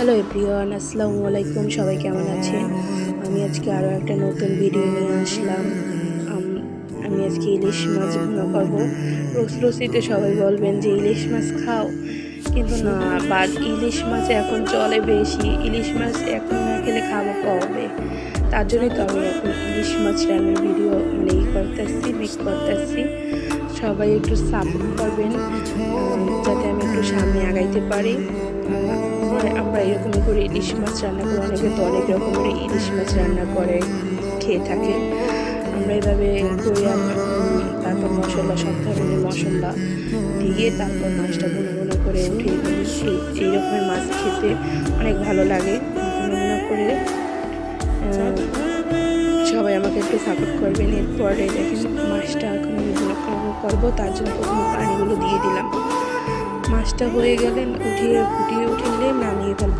Hello everyone, আসসালামু আলাইকুম। সবাই কেমন আছেন? আমি আজকে আরও একটা নতুন ভিডিও নিয়ে আসলাম। আমি আজকে ইলিশ মাছ ভুনা করব। রোজ রোজই তো সবাই বলবেন যে ইলিশ মাছ খাও, কিন্তু না, ইলিশ মাছ এখন চলে বেশি। ইলিশ মাছ এখন না খেলে খাবো কবে? তার জন্যই তো আমি এখন ইলিশ মাছ রান্নার ভিডিও করতেছি, মেক করতেছি। সবাই একটু সাপোর্ট করবেন, যাতে আমি একটু সামনে আগাইতে পারি। আমরা এরকমই করে ইলিশ মাছ রান্না করি। অনেকে তো অনেক রকমের ইলিশ মাছ রান্না করে খেয়ে থাকে। আমরা এভাবে করি। তারপর মশলা, সব ধরনের মশলা দিয়ে তারপর মাছটা ভুনো ভুনো করে উঠিয়ে ফেলি। এই রকমের মাছ খেতে অনেক ভালো লাগে। ভুনো ভুনো করে সবাই আমাকে একটু সাপোর্ট করবেন। এরপরে দেখেন মাছটা এখন আমি ভুনো করবো, তার জন্য প্রথমে পানিগুলো দিয়ে দিলাম। মাছটা হয়ে গেলে ফুটিয়ে উঠিলে নামিয়ে ফেলবো।